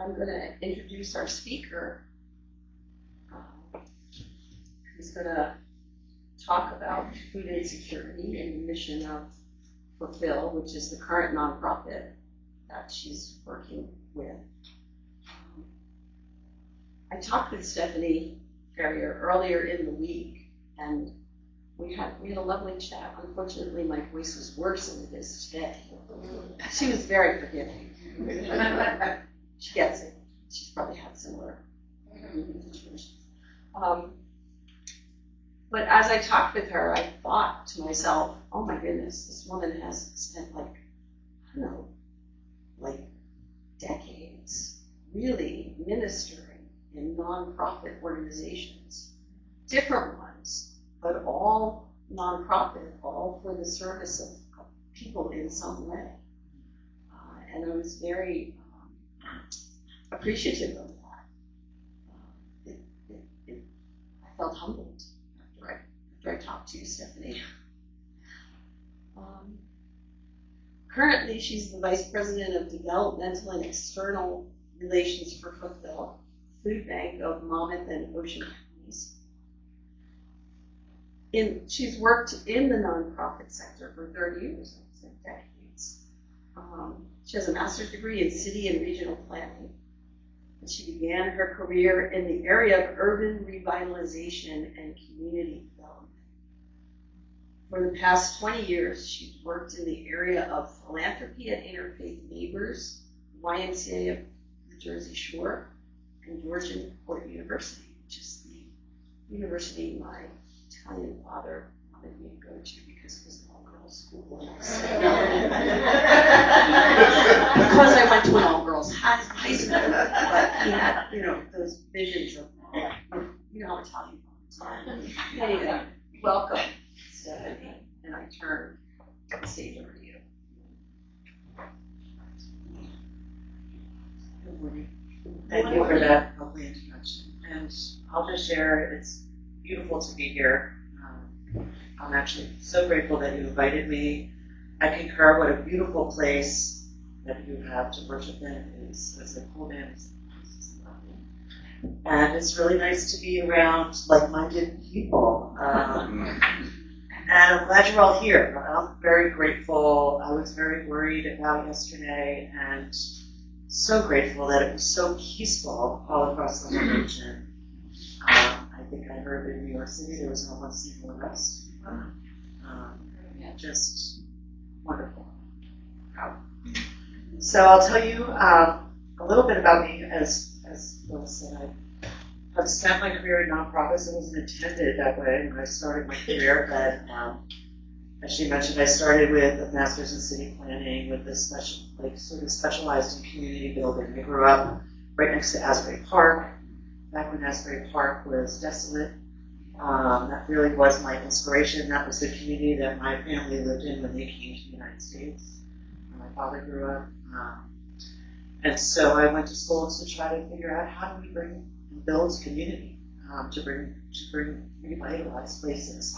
I'm going to introduce our speaker, who's going to talk about food insecurity and the mission of Fulfill, which is the current nonprofit that she's working with. I talked with Stephanie Ferrier earlier in the week, and we had a lovely chat. Unfortunately, my voice was worse than it is today. She was very forgiving. She gets it. She's probably had similar situations. But as I talked with her, I thought to myself, oh my goodness, this woman has spent like, I don't know, like decades really ministering in nonprofit organizations, different ones, but all nonprofit, all for the service of people in some way. And I was very appreciative of that. I felt humbled after I talked to you, Stephanie. Currently, she's the Vice President of Developmental and External Relations for Fulfill, Food Bank of Monmouth and Ocean Counties. She's worked in the nonprofit sector for 30 years, decades. She has a master's degree in city and regional planning. And she began her career in the area of urban revitalization and community development. For the past 20 years, she's worked in the area of philanthropy at Interfaith Neighbors, YMCA of the Jersey Shore, and Georgian Port University, which is the university my Italian father wanted me to go to because it was an all-girls school. Because I went to an all-girls high school, but he had, those visions of, how Italian fathers are. Anyway, welcome, Stephanie, and I turn the stage over to you. Good morning. Thank you for that lovely introduction. And I'll just share, it's beautiful to be here. I'm actually so grateful that you invited me. I concur, what a beautiful place that you have to worship in. As a cool man, and it's really nice to be around like-minded people. And I'm glad you're all here. I'm very grateful. I was very worried about yesterday, and so grateful that it was so peaceful all across the whole region. I think I heard in New York City there was no one single arrest. Just wonderful. So I'll tell you a little bit about me. As Bill said, I have spent my career in nonprofits. It wasn't intended that way when I started my career, but as she mentioned, I started with a master's in city planning with this sort of specialized in community building. I grew up right next to Asbury Park, back when Asbury Park was desolate. That really was my inspiration. That was the community that my family lived in when they came to the United States. My father grew up. And so I went to school to try to figure out how do we bring and build community, to bring revitalized places.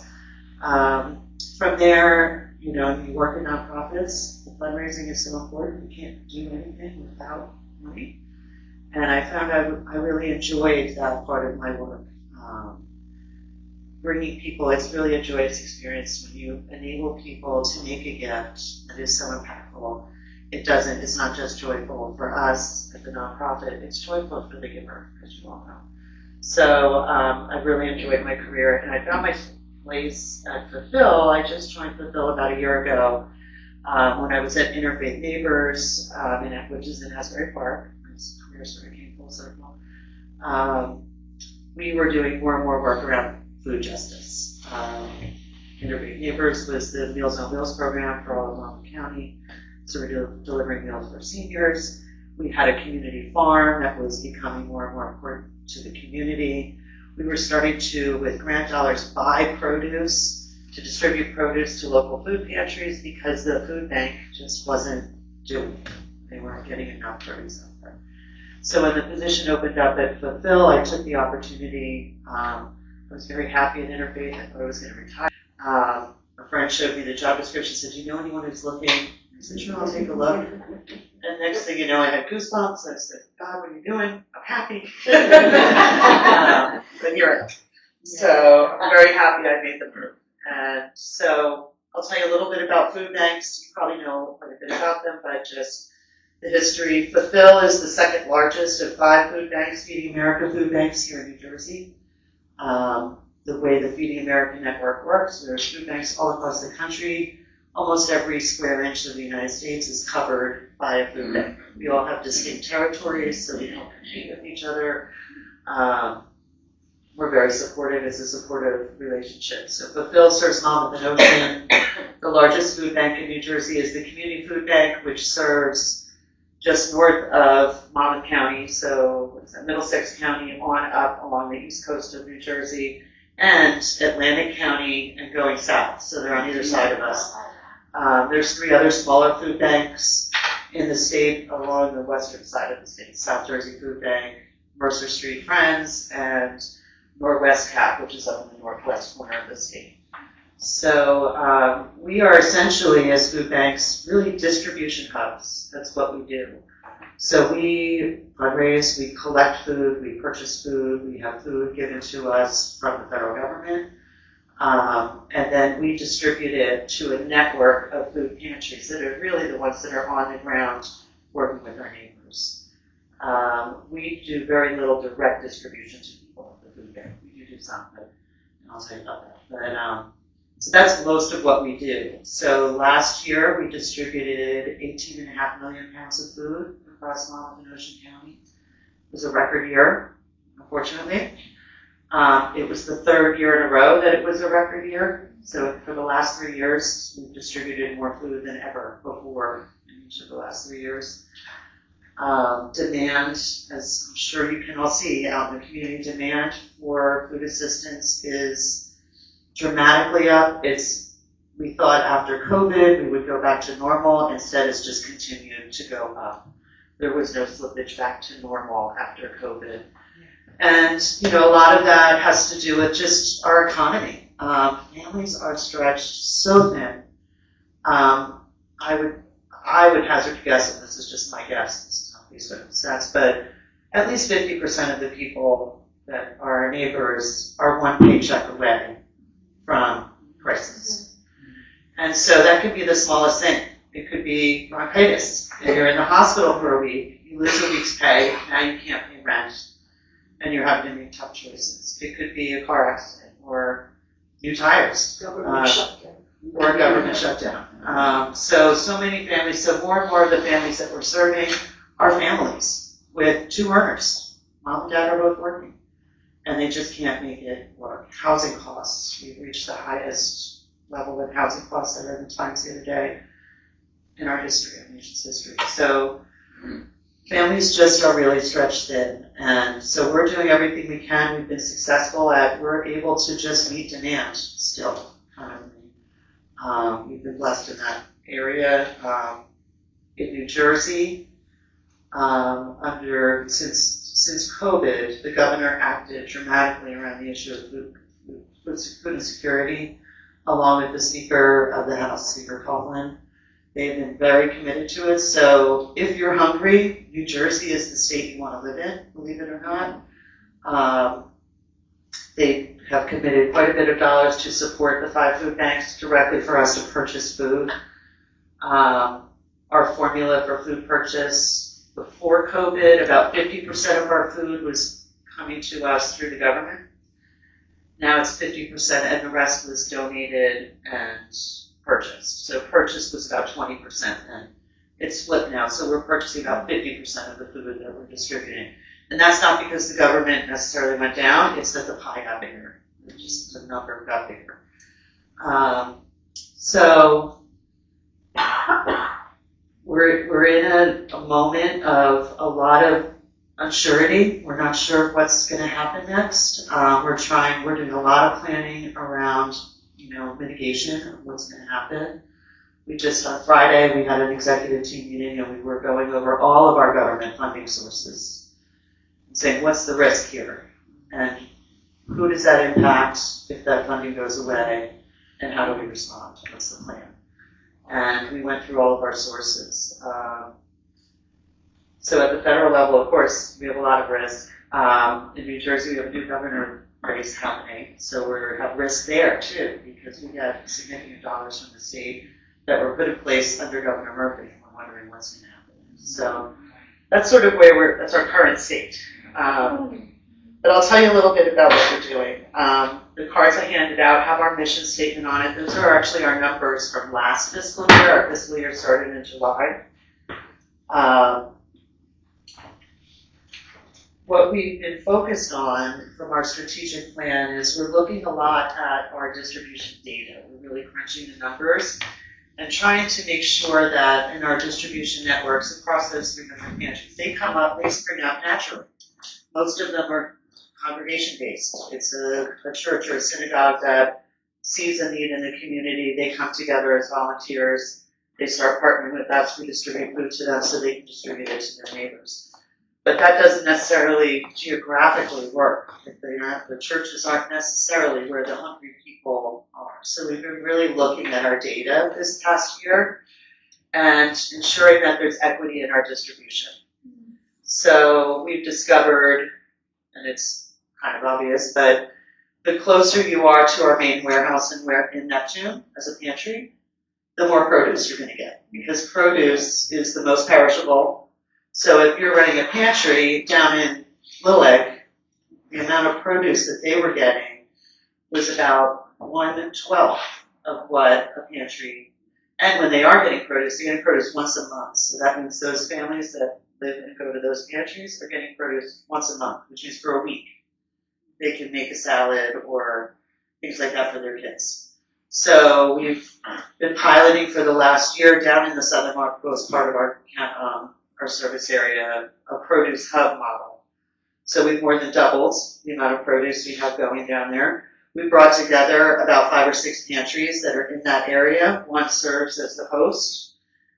From there, you work in nonprofits. The fundraising is so important. You can't do anything without money. And I found I really enjoyed that part of my work. Bringing people, it's really a joyous experience when you enable people to make a gift that is so impactful. It's not just joyful for us at the nonprofit, it's joyful for the giver, as you all know. So I really enjoyed my career, and I found my place at Fulfill. I just joined Fulfill about a year ago when I was at Interfaith Neighbors, which is in Asbury Park. My career sort of came full circle. We were doing more and more work around food justice. Interfaith Neighbors was the Meals on Wheels program for all of Monmouth County. So we're delivering meals for seniors. We had a community farm that was becoming more and more important to the community. We were starting to, with grant dollars, buy produce, to distribute produce to local food pantries because the food bank just wasn't doing it. They weren't getting enough produce out there. So when the position opened up at Fulfill, I took the opportunity. I was very happy at Interfaith. I thought I was going to retire. A friend showed me the job description, said, do you know anyone who's looking? I said, sure, I'll take a look. And next thing you know, I had goosebumps. I said, God, what are you doing? I'm happy. But here I am. So I'm very happy I made the move. And so I'll tell you a little bit about food banks. You probably know quite a bit about them, but just the history. Fulfill is the second largest of 5 food banks, Feeding America food banks here in New Jersey. The way the Feeding America network works, there's food banks all across the country. Almost every square inch of the United States is covered by a food bank. We all have distinct territories, so we don't compete with each other. We're very supportive. It's a supportive relationship. So Fulfill serves Monmouth and Ocean. The largest food bank in New Jersey is the Community Food Bank, which serves just north of Monmouth County, so what's that, Middlesex County on up along the east coast of New Jersey, and Atlantic County and going south. So they're on either side of us. There's 3 other smaller food banks in the state along the western side of the state. South Jersey Food Bank, Mercer Street Friends, and Northwest Cap, which is up in the northwest corner of the state. So we are essentially, as food banks, really distribution hubs. That's what we do. So we fundraise, we collect food, we purchase food, we have food given to us from the federal government. And then we distribute it to a network of food pantries that are really the ones that are on the ground working with our neighbors. We do very little direct distribution to people at the food bank. We do some, but I'll tell you about that. But, so that's most of what we do. So last year we distributed 18.5 million pounds of food across Monmouth and Ocean County. It was a record year, unfortunately. It was the 3rd year in a row that it was a record year. So for the last 3 years, we've distributed more food than ever before in each of the last 3 years. Demand, as I'm sure you can all see out in the community, demand for food assistance is dramatically up. We thought after COVID we would go back to normal. Instead, it's just continued to go up. There was no slippage back to normal after COVID. And, a lot of that has to do with just our economy. Families are stretched so thin. I would hazard a guess, and this is just my guess, this is not based on stats, but at least 50% of the people that are our neighbors are one paycheck away from crisis. And so that could be the smallest thing. It could be bronchitis. If you're in the hospital for a week, you lose a week's pay, now you can't pay rent, and you're having to make tough choices. It could be a car accident or new tires. Government shutdown. Or a government shutdown. So many families, so more and more of the families that we're serving are families with 2 earners. Mom and dad are both working, and they just can't make it work. Housing costs, we've reached the highest level of housing costs I read in the Times the other day in our history, our nation's history. So families just are really stretched thin, and so we're doing everything we can. We've been successful we're able to just meet demand still, currently. We've been blessed in that area. In New Jersey, since COVID, the governor acted dramatically around the issue of food insecurity, along with the Speaker of the House, Speaker Coughlin. They've been very committed to it. So if you're hungry, New Jersey is the state you want to live in, believe it or not. They have committed quite a bit of dollars to support the 5 food banks directly for us to purchase food. Our formula for food purchase before COVID, about 50% of our food was coming to us through the government. Now it's 50% and the rest was donated and purchased. So purchase was about 20% and it's flipped now. So we're purchasing about 50% of the food that we're distributing. And that's not because the government necessarily went down, it's that the pie got bigger. Just the number got bigger. So we're in a moment of a lot of unsurety. We're not sure what's going to happen next. We're doing a lot of planning around, mitigation of what's going to happen. We just, on Friday, we had an executive team meeting and we were going over all of our government funding sources and saying, what's the risk here? And who does that impact if that funding goes away? And how do we respond? What's the plan? And we went through all of our sources. So at the federal level, of course, we have a lot of risk. In New Jersey, we have a new governor race happening, so we have risk there too, because we got significant dollars from the state that were put in place under Governor Murphy. We're wondering what's going to happen. So that's sort of where that's our current state. But I'll tell you a little bit about what we're doing. The cards I handed out have our mission statement on it. Those are actually our numbers from last fiscal year. Our fiscal year started in July. What we've been focused on from our strategic plan is we're looking a lot at our distribution data. We're really crunching the numbers and trying to make sure that in our distribution networks across those 300 pantries, they come up, they spring out naturally. Most of them are congregation-based. It's a church or a synagogue that sees a need in the community. They come together as volunteers. They start partnering with us. We distribute food to them so they can distribute it to their neighbors. But that doesn't necessarily geographically work. The churches aren't necessarily where the hungry people are. So we've been really looking at our data this past year and ensuring that there's equity in our distribution. So we've discovered, and it's kind of obvious, but the closer you are to our main warehouse in Neptune as a pantry, the more produce you're going to get, because produce is the most perishable. So if you're running a pantry down in Lilleg, the amount of produce that they were getting was about 1/12 of what a pantry, and when they are getting produce, they're getting produce once a month. So that means those families that live and go to those pantries are getting produce once a month, which means for a week. They can make a salad or things like that for their kids. So we've been piloting for the last year down in the southernmost part of our service area, a produce hub model. So we've more than doubled the amount of produce we have going down there. We brought together about 5 or 6 pantries that are in that area. One serves as the host.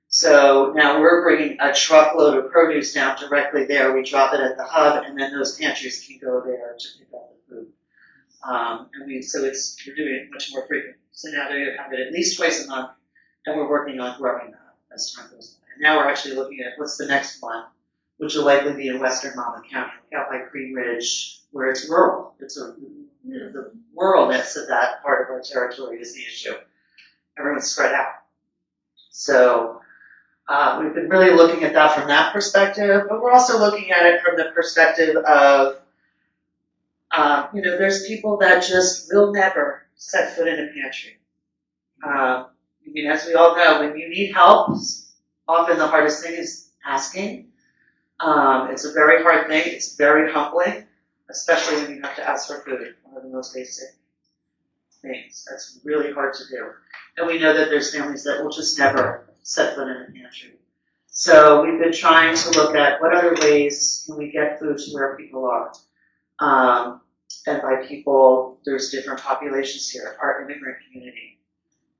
So now we're bringing a truckload of produce down directly there. We drop it at the hub, and then those pantries can go there to pick up the food. We're doing it much more frequent. So now they have it at least twice a month, and we're working on growing that as time goes on. And now we're actually looking at what's the next one, which will likely be in Western Monmouth County, out by Cream Ridge, where it's rural. The ruralness of that part of our territory is the issue. Everyone's spread out. So we've been really looking at that from that perspective, but we're also looking at it from the perspective of, there's people that just will never set foot in a pantry. As we all know, when you need help, often the hardest thing is asking. It's a very hard thing. It's very humbling, especially when you have to ask for food, one of the most basic things. That's really hard to do. And we know that there's families that will just never set foot in a pantry. So we've been trying to look at what other ways can we get food to where people are. And by people, there's different populations here. Our immigrant community,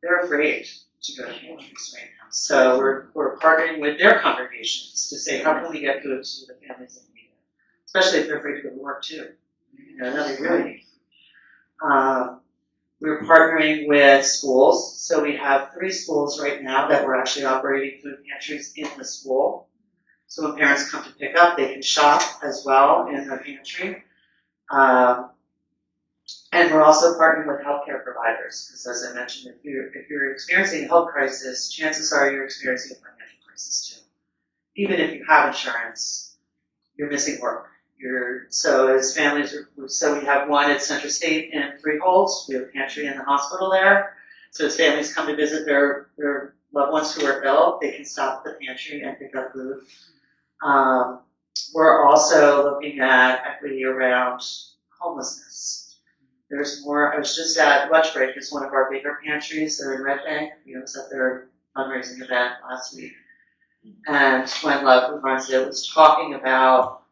they're afraid to go to pantries right now. So we're partnering with their congregations to say, how can we get food to the families that need it? Especially if they're afraid to go to work too. Now they really need food. We're partnering with schools. So we have 3 schools right now that we're actually operating food pantries in the school. So when parents come to pick up, they can shop as well in the pantry. And we're also partnering with healthcare providers, because as I mentioned, if you're experiencing a health crisis, chances are you're experiencing a financial crisis too. Even if you have insurance, you're missing work. So as families, we have one at Central State in Freehold. We have a pantry in the hospital there. So as families come to visit their loved ones who are ill, they can stop at the pantry and pick up food. We're also looking at equity around homelessness. There's more. I was just at Lunch Break, is one of our bigger pantries. They're in Red Bank. We was at their fundraising event last week. And Gwen Love, who runs it, was talking about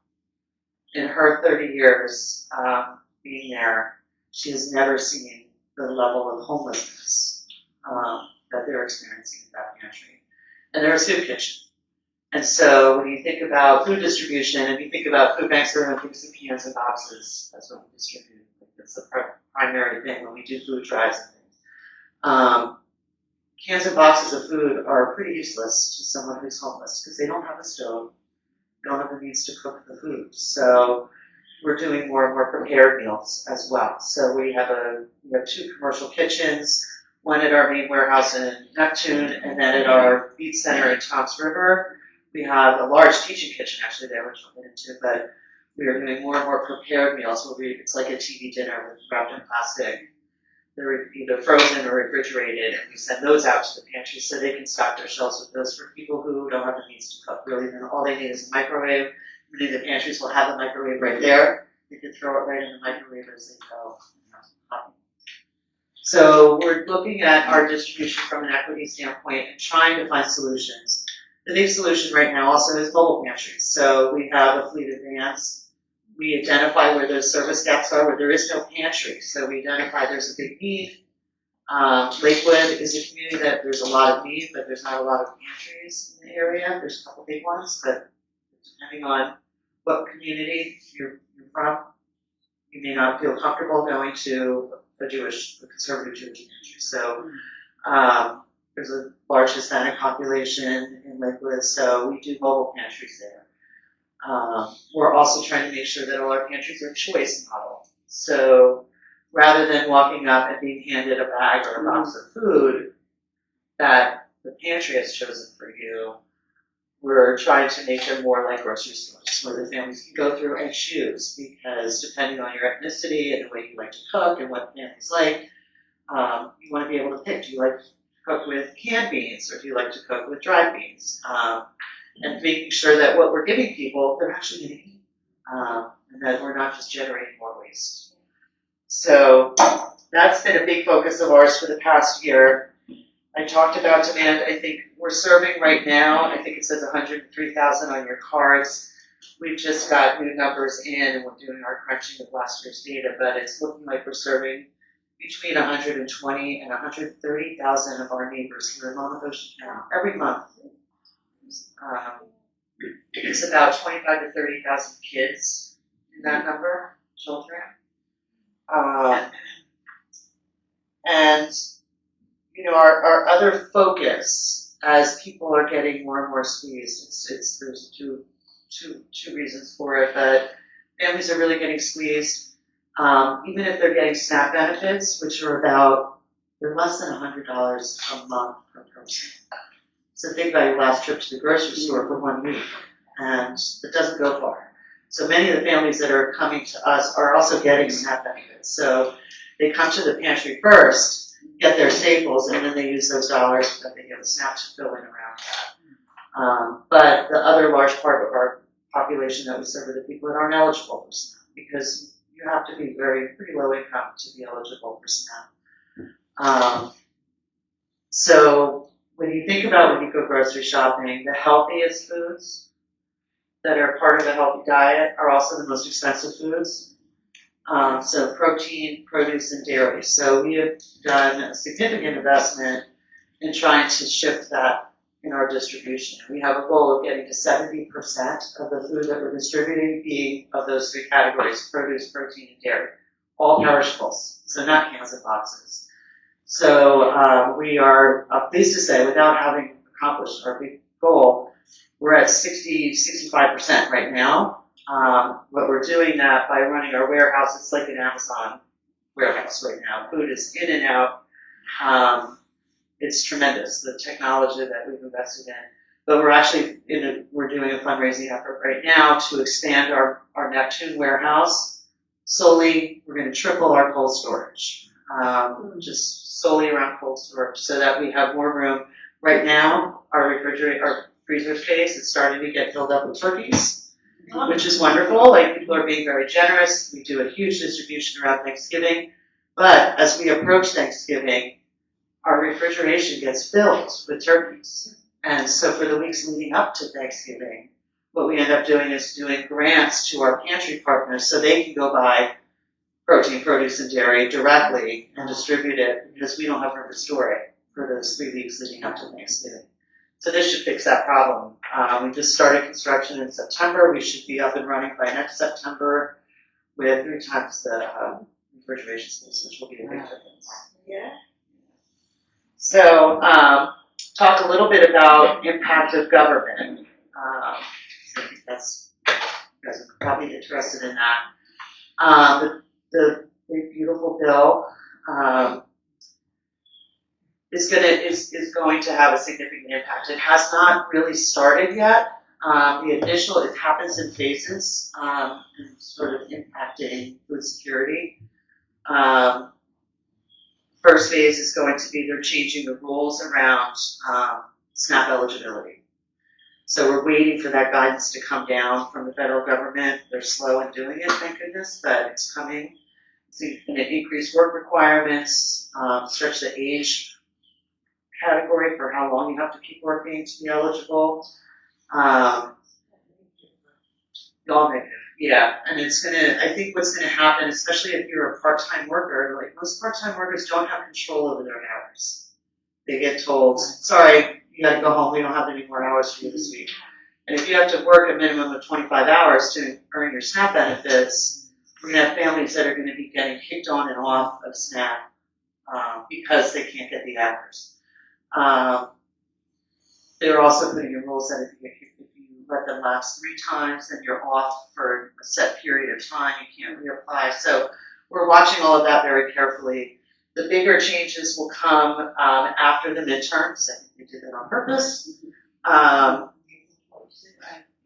in her 30 years being there, she has never seen the level of homelessness that they're experiencing in that pantry. And they're a soup kitchen. And so when you think about food distribution, and you think about food banks, everyone thinks of cans and boxes. That's what we distribute. That's the primary thing when we do food drives and things. cans and boxes of food are pretty useless to someone who's homeless because they don't have a stove, don't have the means to cook the food. So we're doing more and more prepared meals as well. So we have 2 commercial kitchens, one at our main warehouse in Neptune, and then at our B.E.A.T center in Toms River. We have a large teaching kitchen actually there, which we'll get into, but we are doing more and more prepared meals where it's like a TV dinner wrapped in plastic. They're either frozen or refrigerated, and we send those out to the pantry so they can stock their shelves with those for people who don't have the means to cook. Really, then all they need is a microwave. Many of the pantries will have a microwave right there. They can throw it right in the microwave as they go. So we're looking at our distribution from an equity standpoint and trying to find solutions. The big solution right now also is mobile pantries. So we have a fleet of vans. We identify where those service gaps are, where there is no pantry. So we identify there's a big need. Lakewood is a community that there's a lot of need, but there's not a lot of pantries in the area. There's a couple big ones, but depending on what community you're from, you may not feel comfortable going to a conservative Jewish pantry. So there's a large Hispanic population in Lakewood, so we do mobile pantries there. We're also trying to make sure that all our pantries are choice model. So rather than walking up and being handed a bag or a box of food that the pantry has chosen for you, we're trying to make them more like grocery stores where the families can go through and choose, because depending on your ethnicity and the way you like to cook and what families like, you want to be able to pick. Do you like to cook with canned beans or do you like to cook with dried beans? And making sure that what we're giving people, they're actually going to eat, and that we're not just generating more waste. So that's been a big focus of ours for the past year. I talked about demand. I think we're serving right now, I think it says 103,000 on your cards. We've just got new numbers in and we're doing our crunching of last year's data, but it's looking like we're serving between 120 and 130,000 of our neighbors here in Monmouth, Ocean County every month. It's about 25 to 30,000 kids in that number, children. And our other focus, as people are getting more and more squeezed, there's two reasons for it, but families are really getting squeezed. Even if they're getting SNAP benefits, which are they're less than $100 a month per person. So think about your last trip to the grocery store for 1 week, and it doesn't go far. So many of the families that are coming to us are also getting SNAP benefits. So they come to the pantry first, get their staples, and then they use those dollars that they get the SNAP to fill in around that. But the other large part of our population that we serve are the people that aren't eligible for SNAP, because you have to be pretty low income to be eligible for SNAP. So when you think about when you go grocery shopping, the healthiest foods that are part of a healthy diet are also the most expensive foods. So protein, produce, and dairy. So we have done a significant investment in trying to shift that in our distribution. We have a goal of getting to 70% of the food that we're distributing being of those 3 categories: produce, protein, and dairy. All perishables, so not cans and boxes. So we are pleased to say, without having accomplished our big goal, we're at 65% right now. But we're doing that by running our warehouse. It's like an Amazon warehouse right now. Food is in and out. It's tremendous, the technology that we've invested in. But we're actually we're doing a fundraising effort right now to expand our Neptune warehouse. Solely, we're going to triple our cold storage, just solely around cold storage, so that we have more room. Right now, our freezer space is starting to get filled up with turkeys, which is wonderful. Like, people are being very generous. We do a huge distribution around Thanksgiving, but as we approach Thanksgiving, our refrigeration gets filled with turkeys. And so for the weeks leading up to Thanksgiving, what we end up doing is doing grants to our pantry partners so they can go buy protein, produce, and dairy directly and distribute it, because we don't have room to store it for those 3 weeks leading up to Thanksgiving. So this should fix that problem. We just started construction in September. We should be up and running by next September with 3 times the refrigeration space, which will be a big difference. Yeah. So, talk a little bit about impact of government. So I think that's, you guys are probably interested in that. The big beautiful bill is going to have a significant impact. It has not really started yet. It happens in phases, and sort of impacting food security. First phase is going to be they're changing the rules around SNAP eligibility. So we're waiting for that guidance to come down from the federal government. They're slow in doing it, thank goodness, but it's coming. It's going to increase work requirements, stretch the age category for how long you have to keep working to be eligible. All negative, yeah. And it's gonna, I think what's gonna happen, especially if you're a part-time worker, like most part-time workers don't have control over their hours. They get told, sorry, you gotta go home, we don't have any more hours for you this week. And if you have to work a minimum of 25 hours to earn your SNAP benefits, we're gonna have families that are gonna be getting kicked on and off of SNAP because they can't get the hours. They're also putting in rules that if you let them lapse 3 times, then you're off for a set period of time, you can't reapply. So we're watching all of that very carefully. The bigger changes will come after the midterms. I think we did that on purpose.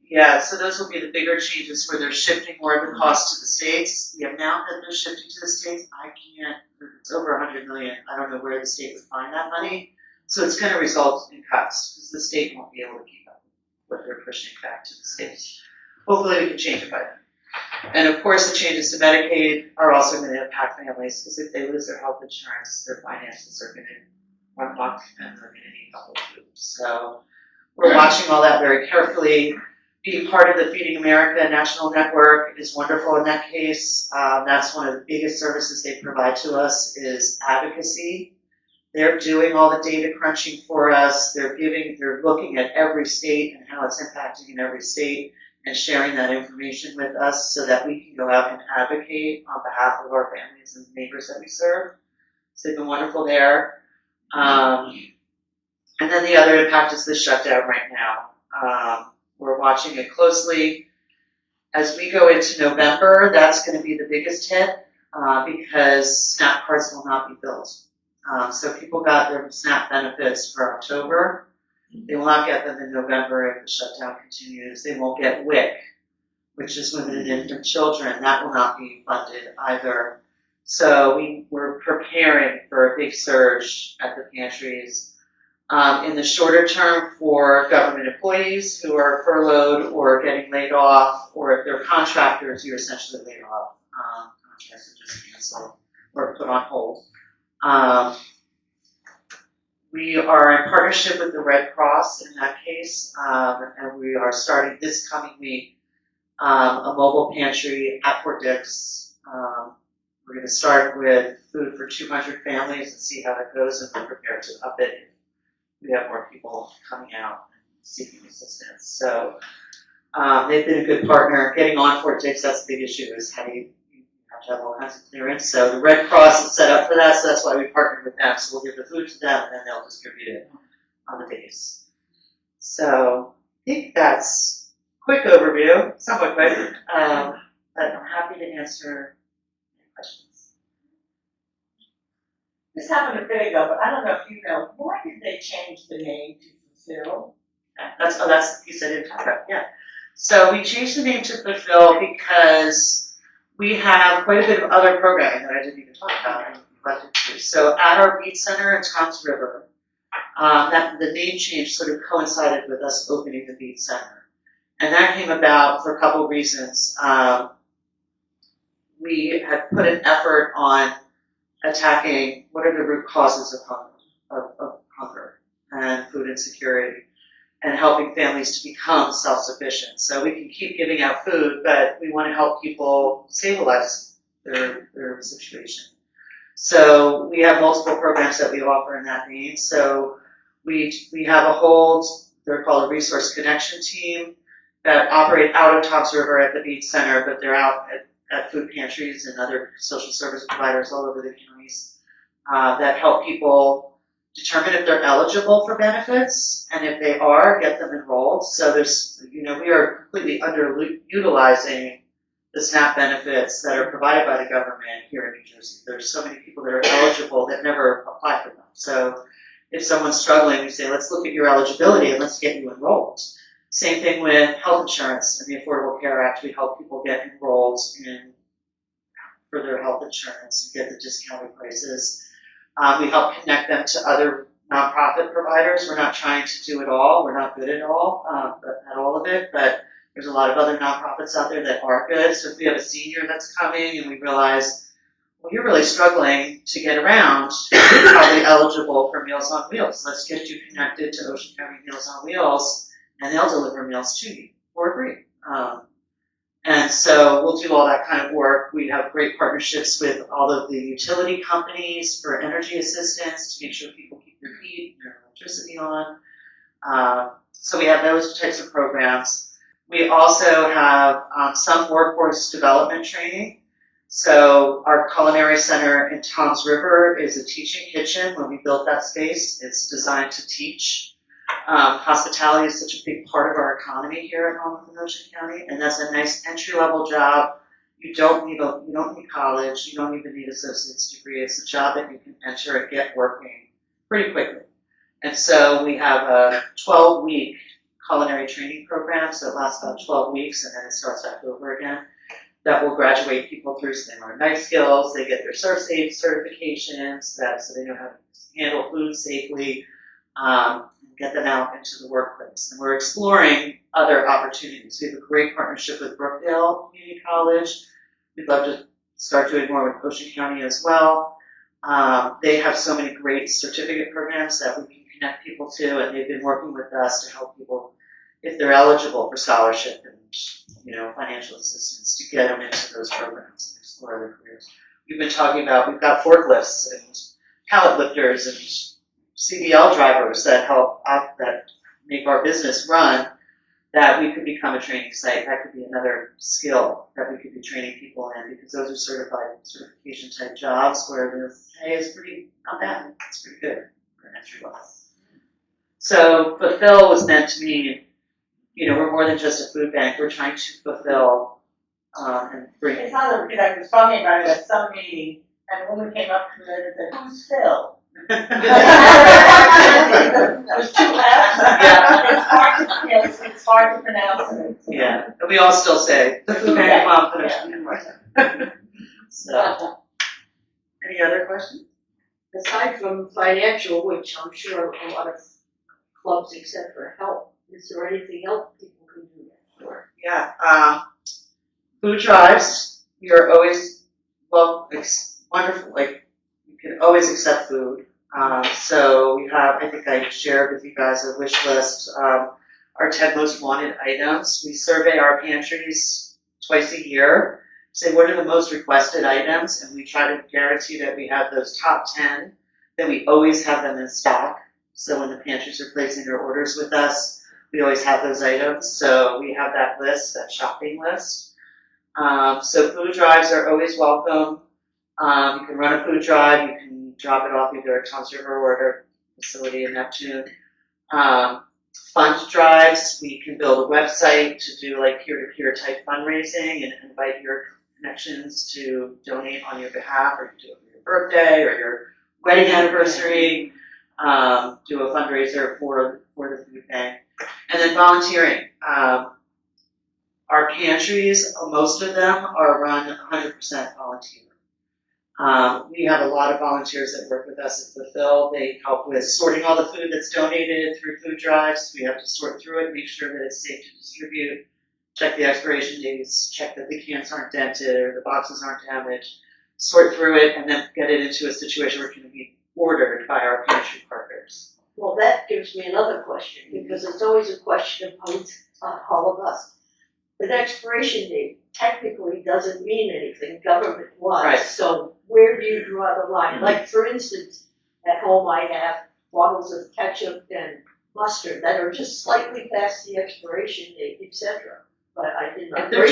Yeah, so those will be the bigger changes where they're shifting more of the cost to the states. The amount that they're shifting to the states, it's over 100 million. I don't know where the state would find that money. So it's going to result in cuts because the state won't be able to keep up with what they're pushing back to the states. Hopefully we can change it by then. And of course the changes to Medicaid are also going to impact families because if they lose their health insurance, their finances are going to run amok and they're going to need help with food. So we're watching all that very carefully. Being part of the Feeding America National Network is wonderful in that case. That's one of the biggest services they provide to us is advocacy. They're doing all the data crunching for us. They're looking at every state and how it's impacting in every state and sharing that information with us so that we can go out and advocate on behalf of our families and neighbors that we serve. So they've been wonderful there. And then the other impact is the shutdown right now. We're watching it closely. As we go into November, that's going to be the biggest hit because SNAP cards will not be billed. So people got their SNAP benefits for October. They will not get them in November if the shutdown continues. They won't get WIC, which is women and infant children. That will not be funded either. So we're preparing for a big surge at the pantries. In the shorter term for government employees who are furloughed or getting laid off, or if they're contractors, you're essentially laid off. Contracts are just canceled or put on hold. We are in partnership with the Red Cross in that case, and we are starting this coming week a mobile pantry at Fort Dix. We're going to start with food for 200 families and see how that goes, and we're prepared to up it if we have more people coming out and seeking assistance. So they've been a good partner. Getting on Fort Dix, that's the big issue, is how do you have to have all kinds of clearance. So the Red Cross is set up for that, so that's why we partnered with them. So we'll give the food to them and then they'll distribute it on the base. So I think that's a quick overview, somewhat quick, but I'm happy to answer any questions. This happened a bit ago, but I don't know if you know, why did they change the name to Fulfill? That's the piece I didn't talk about, yeah. So we changed the name to Fulfill because we have quite a bit of other programming that I didn't even talk about. So at our B.E.A.T Center in Toms River, the name change sort of coincided with us opening the B.E.A.T Center. And that came about for a couple of reasons. We had put an effort on attacking what are the root causes of hunger and food insecurity, and helping families to become self-sufficient. So we can keep giving out food, but we want to help people stabilize their situation. So we have multiple programs that we offer in that name. So we have a whole, they're called a resource connection team that operate out of Toms River at the B.E.A.T Center, but they're out at food pantries and other social service providers all over the counties that help people determine if they're eligible for benefits, and if they are, get them enrolled. So there's, we are completely underutilizing the SNAP benefits that are provided by the government here in New Jersey. There's so many people that are eligible that never apply for them. So if someone's struggling, we say, let's look at your eligibility and let's get you enrolled. Same thing with health insurance and the Affordable Care Act. We help people get enrolled for their health insurance and get the discounted prices. We help connect them to other nonprofit providers. We're not trying to do it all. We're not good at all of it, but there's a lot of other nonprofits out there that are good. So if we have a senior that's coming and we realize, well, you're really struggling to get around, you're probably eligible for Meals on Wheels. Let's get you connected to Ocean County Meals on Wheels, and they'll deliver meals to you for free. And so we'll do all that kind of work. We have great partnerships with all of the utility companies for energy assistance to make sure people keep their heat and their electricity on. So we have those types of programs. We also have some workforce development training. So our culinary center in Toms River is a teaching kitchen. When we built that space, it's designed to teach. Hospitality is such a big part of our economy here at Monmouth and Ocean County, and that's a nice entry-level job. You don't need college. You don't even need an associate's degree. It's a job that you can enter and get working pretty quickly. And so we have a 12-week culinary training program, so it lasts about 12 weeks, and then it starts back over again. That will graduate people through, so they learn knife skills, they get their ServSafe certifications, so they know how to handle food safely, get them out into the workplace. And we're exploring other opportunities. We have a great partnership with Brookdale Community College. We'd love to start doing more with Ocean County as well. They have so many great certificate programs that we can connect people to, and they've been working with us to help people, if they're eligible for scholarship and financial assistance, to get them into those programs and explore other careers. We've been talking about, we've got forklifts and pallet lifters and CDL drivers that help out, that make our business run, that we could become a training site. That could be another skill that we could be training people in, because those are certification type jobs where the pay is not bad. It's pretty good for an entry level. So fulfill was meant to mean, we're more than just a food bank. We're trying to fulfill and bring. It's not because I was talking about it at some meeting, and a woman came up to me and said, "Who's Phil?" There's two F's. Yeah. It's hard to pronounce it. Yeah, and we all still say the food bank of Monmouth. So, any other questions? Aside from financial, which I'm sure a lot of clubs accept for help, is there anything else people can do that for? Yeah, food drives. You're always it's wonderful. Like, you can always accept food. So we have, I think I shared with you guys a wish list, our 10 most wanted items. We survey our pantries twice a year, say what are the most requested items, and we try to guarantee that we have those top 10, that we always have them in stock. So when the pantries are placing their orders with us, we always have those items. So we have that list, that shopping list. So food drives are always welcome. You can run a food drive, you can drop it off either at Toms River or at our facility in Neptune. Fund drives, we can build a website to do like peer-to-peer type fundraising and invite your connections to donate on your behalf, or do it for your birthday or your wedding anniversary. Do a fundraiser for the food bank. And then volunteering. Our pantries, most of them are run 100% volunteer. We have a lot of volunteers that work with us at Fulfill. They help with sorting all the food that's donated through food drives. We have to sort through it, make sure that it's safe to distribute, check the expiration dates, check that the cans aren't dented or the boxes aren't damaged, sort through it, and then get it into a situation where it can be ordered by our pantry partners. Well, that gives me another question, because it's always a question among all of us. An expiration date technically doesn't mean anything government-wise. Right. So where do you draw the line? Like, for instance, at home I have bottles of ketchup and mustard that are just slightly past the expiration date, etc. but I did not. If they're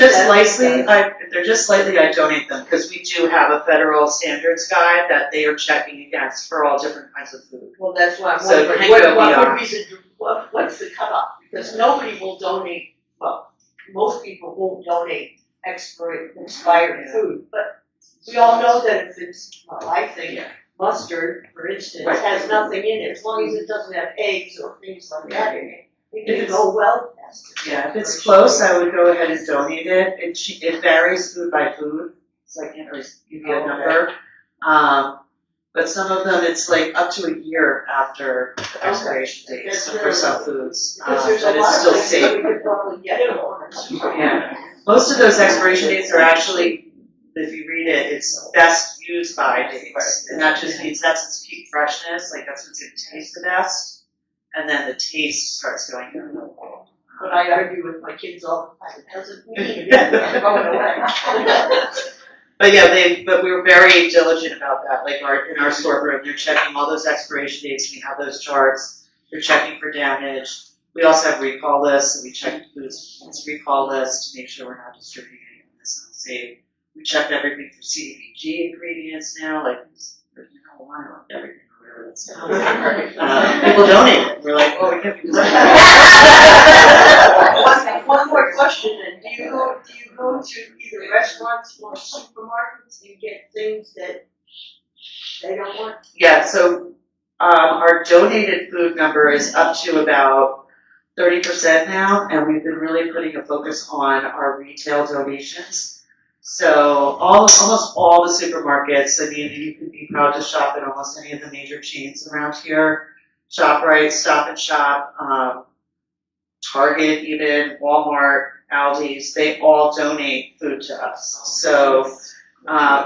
just slightly, I donate them, because we do have a federal standards guide that they are checking against for all different kinds of food. Well, that's why I'm So wondering, hang it what over. would be what's the cutoff? Because nobody will donate, well, most people won't donate expired Yeah. food, but we all know that if it's, well, I think mustard, for instance, Right. has nothing in it, as long as it doesn't have eggs or things like that in it, it If can it's- go well past it. Yeah, if it's close, I would go ahead and donate it. It varies food by food, so I can't really give you a number. But some of them, it's like up to a year after the expiration date, That's so really for some foods, Because there's but a it's lot of still places safe. we could probably get it on. Yeah. Most of those expiration dates are actually, if you read it, it's best used by dates. And that just means that's its peak freshness, like that's what's gonna taste the best. And then the taste starts going down. But I argue with my kids all the time, it doesn't mean it's going away. But yeah, but we were very diligent about that, like in our storeroom, they're checking all those expiration dates, we have those charts, they're checking for damage. We also have recall lists, and we check foods recall lists to make sure we're not distributing anything that's unsafe. We check everything for CDBG ingredients now, like there's marijuana, like everything, whatever that's people donate it, we're like, well, we can't be doing that. One more question then, do you go to either restaurants or supermarkets and get things that they don't want? Yeah, so our donated food number is up to about 30% now, and we've been really putting a focus on our retail donations. So almost all the supermarkets, I mean, you can be proud to shop at almost any of the major chains around here. ShopRite, Stop and Shop, Target even, Walmart, Aldi's, they all donate food to us. So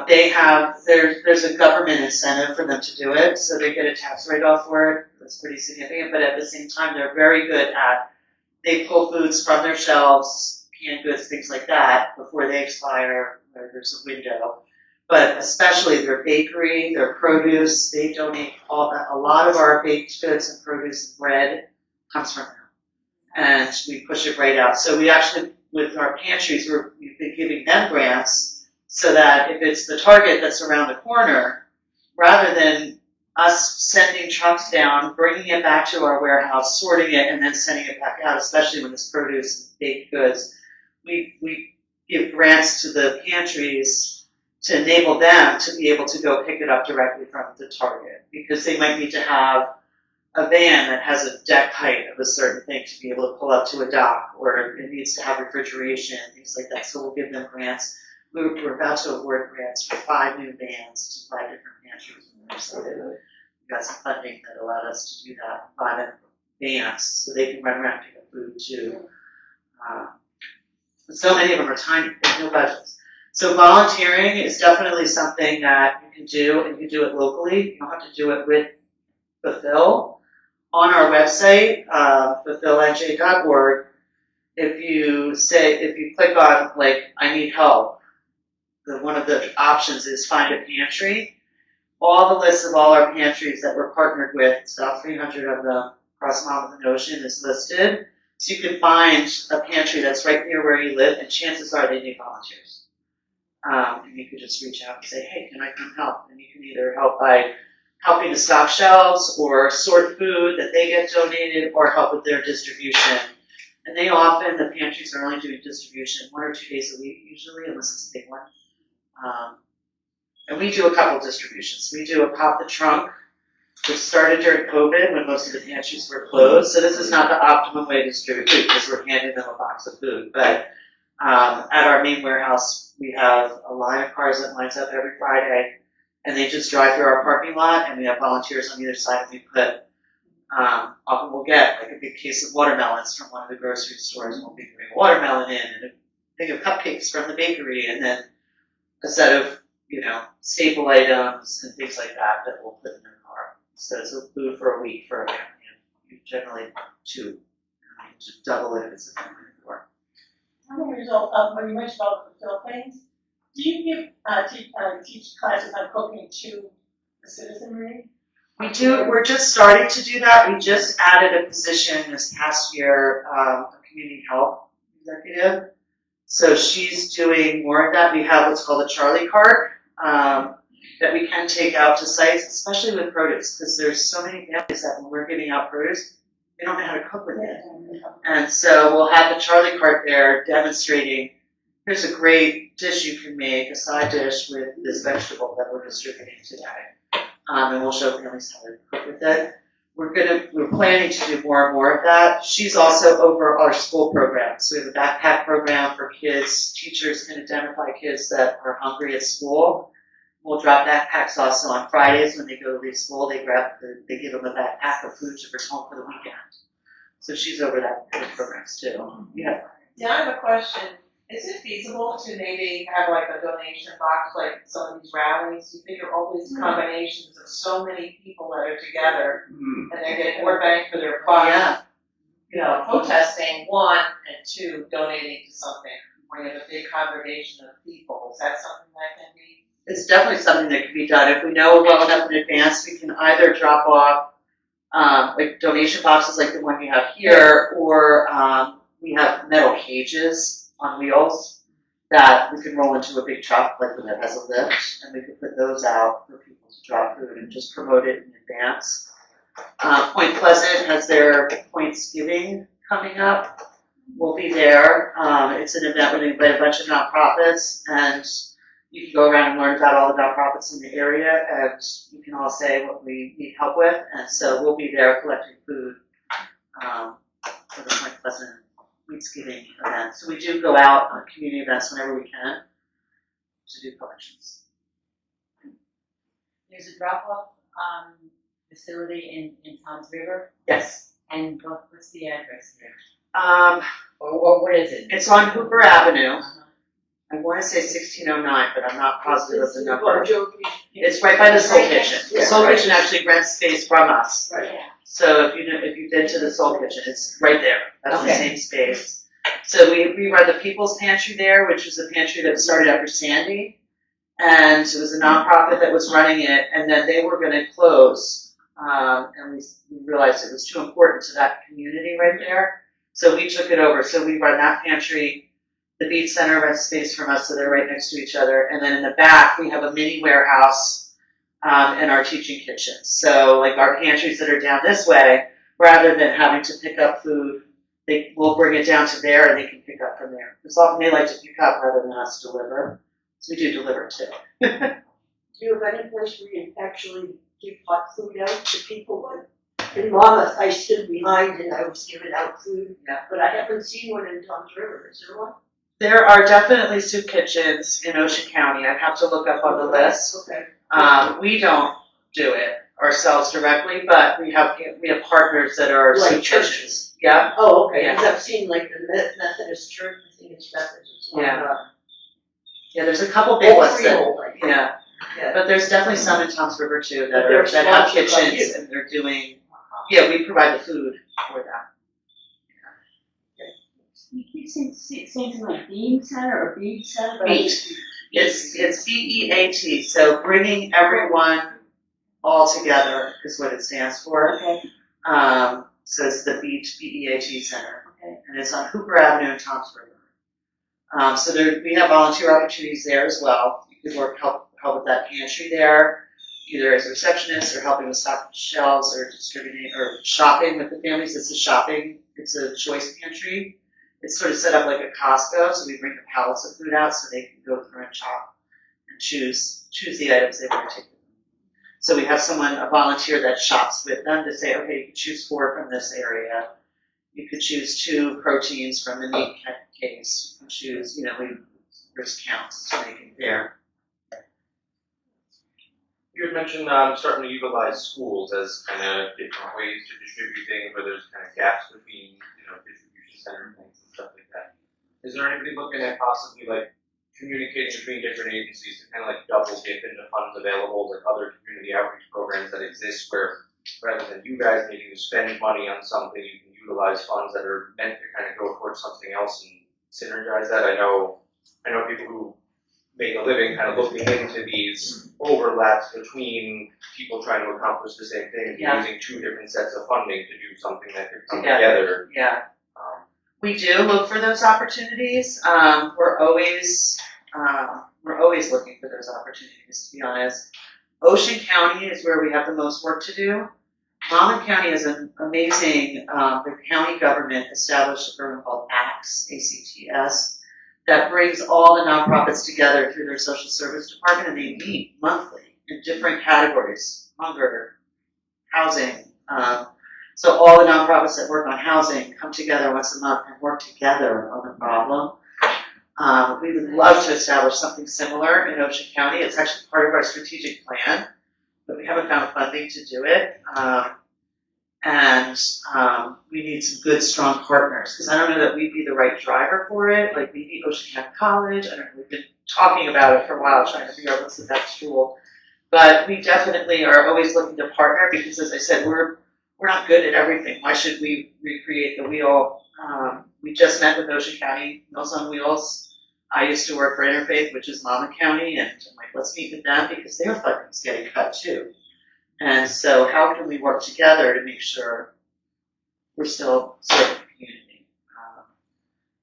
they have, there's a government incentive for them to do it, so they get a tax write-off for it. That's pretty significant, but at the same time, they're very good at, they pull foods from their shelves, canned goods, things like that, before they expire, or there's a window. But especially their bakery, their produce, they donate a lot of our baked goods and produce and bread comes from them. And we push it right out. So we actually, with our pantries, we've been giving them grants so that if it's the Target that's around the corner, rather than us sending trucks down, bringing it back to our warehouse, sorting it, and then sending it back out, especially when it's produce and baked goods, we give grants to the pantries to enable them to be able to go pick it up directly from the Target, because they might need to have a van that has a deck height of a certain thing to be able to pull up to a dock, or it needs to have refrigeration, things like that, so we'll give them grants. We're about to award grants for 5 new vans to 5 different pantries. So we got some funding that allowed us to do that, 5 vans, so they can run around and pick up food too. So many of them are tiny, there's no budgets. So volunteering is definitely something that you can do, and you can do it locally. You don't have to do it with Fulfill. On our website, fulfillnj.org, if you click on, like, I need help, one of the options is find a pantry. All the lists of all our pantries that we're partnered with, it's about 300 of them across Monmouth and Ocean, is listed. So you can find a pantry that's right near where you live, and chances are they need volunteers. And you can just reach out and say, hey, can I come help? And you can either help by helping to stock shelves, or sort food that they get donated, or help with their distribution. And the pantries are only doing distribution 1 or 2 days a week usually, unless it's a big one. And we do a couple distributions. We do a Pop the Trunk, which started during COVID when most of the pantries were closed. So this is not the optimum way to distribute food, because we're handing them a box of food. But at our main warehouse, we have a line of cars that lines up every Friday, and they just drive through our parking lot, and we have volunteers on either side, and we put, often we'll get like a big case of watermelons from one of the grocery stores, and we'll be putting a watermelon in, and a thing of cupcakes from the bakery, and then a set of, staple items and things like that that we'll put in their car. So it's a food for a week for a family, and generally 2. Just double it if it's a family of 4. How many years old, when you mentioned all the Philippines, do you teach classes on cooking to the citizenry? We do, we're just starting to do that. We just added a position this past year, a community health executive. So she's doing more of that. We have what's called a Charlie cart that we can take out to sites, especially with produce, because there's so many families that when we're giving out produce, they don't know how to cook with it. And so we'll have the Charlie cart there demonstrating, here's a great dish you can make, a side dish with this vegetable that we're distributing today. And we'll show families how to cook with it. We're planning to do more and more of that. She's also over our school programs. So we have a backpack program for kids. Teachers can identify kids that are hungry at school. We'll drop backpacks also on Fridays when they go to leave school. They give them a backpack of food to bring home for the weekend. So she's over that programs too. Yeah. Yeah, I have a question. Is it feasible to maybe have like a donation box, like some of these rallies? You figure all these combinations of so many people that are together, and they're getting more bang for their buck. Yeah. You know, protesting, one, and two, donating to something. When you have a big congregation of people, is that something that can be? It's definitely something that can be done. If we know well enough in advance, we can either drop off like donation boxes like the one you have here, or we have metal cages on wheels that we can roll into a big truck like that has a lift, and we can put those out for people to drop food and just promote it in advance. Point Pleasant has their Points Giving coming up. We'll be there. It's an event where they invite a bunch of nonprofits, and you can go around and learn about all the nonprofits in the area, and you can all say what we need help with. And so we'll be there collecting food for the Point Pleasant Thanksgiving event. So we do go out on community events whenever we can to do collections. There's a drop-off facility in Tom's River, Yes. and what's the address there? Or what is it? it's on Hooper Avenue. I want to say 1609, but I'm not positive of the number. It's right by the Soul Kitchen. The Soul Kitchen actually rents space from us. Right. So if you've been to the Soul Kitchen, it's right there. That's the Okay. same space. So we run the People's Pantry there, which was a pantry that started after Sandy, and it was a nonprofit that was running it, and then they were going to close, and we realized it was too important to that community right there. So we took it over. So we run that pantry. The B.E.A.T Center rents space from us, so they're right next to each other. And then in the back, we have a mini warehouse and our teaching kitchens. So like our pantries that are down this way, rather than having to pick up food, we'll bring it down to there and they can pick up from there. Because often they like to pick up rather than us deliver. So we do deliver too. Do you have any place where you actually give hot food out to people? In Monmouth, I stood behind and I was giving out food, Yeah. but I haven't seen one in Tom's River. Is there one? There are definitely soup kitchens in Ocean County. I'd have to look up on the list. Okay. We don't do it ourselves directly, but we have partners that are Like soup churches. kitchens. Yeah. Oh, okay, Yeah. because I've seen like the Methodist Church, I think it's Methodist. Yeah. Yeah, there's a couple big ones that, Yeah. yeah. But there's definitely some in Tom's River too But that they're have sponsored by kitchens you. and they're doing, yeah, we provide the food for them. You keep saying something like Beam Center or Bead Center, but B.E.A.T. It's B.E.A.T. So bringing everyone all together is what it stands for. Okay. So it's the B.E.A.T. Center. Okay. And it's on Hooper Avenue in Tom's River. So we have volunteer opportunities there as well. You could help with that pantry there, either as a receptionist or helping with stocking shelves or distributing or shopping with the families. It's a choice pantry. It's sort of set up like a Costco, so we bring the pallets of food out so they can go through and shop and choose the items they want to take with them. So we have a volunteer that shops with them to say, okay, you can choose 4 from this area. You could choose 2 proteins from the meat case. You can choose, there's counts to make it there. You had mentioned starting to utilize schools as kind of different ways to distribute things, where there's kind of gaps between, distribution center things and stuff like that. Is there anybody looking at possibly like communicating between different agencies to kind of like double dip into funds available, like other community outreach programs that exist where rather than you guys needing to spend money on something, you can utilize funds that are meant to kind of go towards something else and synergize that? I know people who make a living kind of looking into these overlaps between people trying to accomplish the same thing, Yeah. using 2 different sets of funding to do something that could come together. Yeah. We do look for those opportunities. We're always looking for those opportunities, to be honest. Ocean County is where we have the most work to do. Monmouth County is an amazing, the county government established a program called ACTS, A-C-T-S, that brings all the nonprofits together through their social service department, and they meet monthly in different categories, hunger, housing. So all the nonprofits that work on housing come together once a month and work together on the problem. We would love to establish something similar in Ocean County. It's actually part of our strategic plan, but we haven't found funding to do it. We need some good, strong partners, because I don't know that we'd be the right driver for it. Like maybe Ocean County College, I don't know, we've been talking about it for a while, trying to figure out what's the best tool. But we definitely are always looking to partner, because as I said, we're not good at everything. Why should we recreate the wheel? We just met with Ocean County Meals on Wheels. I used to work for Interfaith, which is Monmouth County, and I'm like, let's meet with them because their funding's getting cut too. And so how can we work together to make sure we're still serving the community?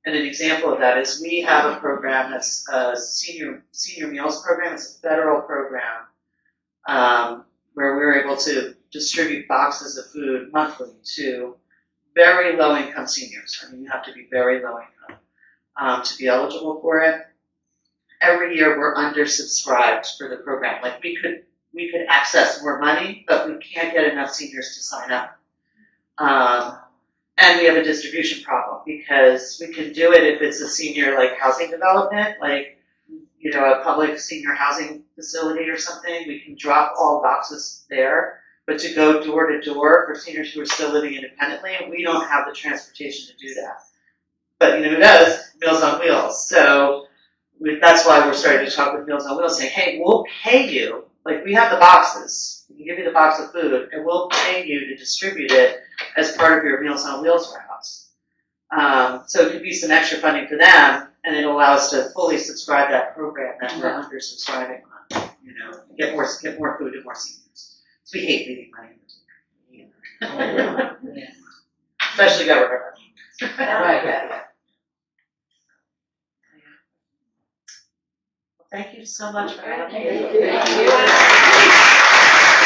And an example of that is we have a program that's a senior meals program. It's a federal program where we're able to distribute boxes of food monthly to very low-income seniors. I mean, you have to be very low-income to be eligible for it. Every year we're undersubscribed for the program. Like we could access more money, but we can't get enough seniors to sign up. And we have a distribution problem, because we can do it if it's a senior like housing development, like, you know, a public senior housing facility or something. We can drop all boxes there, but to go door to door for seniors who are still living independently, we don't have the transportation to do that. But you know who does? Meals on Wheels. So that's why we're starting to talk with Meals on Wheels, saying, hey, we'll pay you. Like, we have the boxes. We can give you the box of food, and we'll pay you to distribute it as part of your Meals on Wheels warehouse. So it could be some extra funding for them, and it'll allow us to fully subscribe that program that we're under-subscribing on. You know, get more food to more seniors. So we hate leaving money in the table. Especially government. Right, yeah. Thank you so much for having me. Thank you.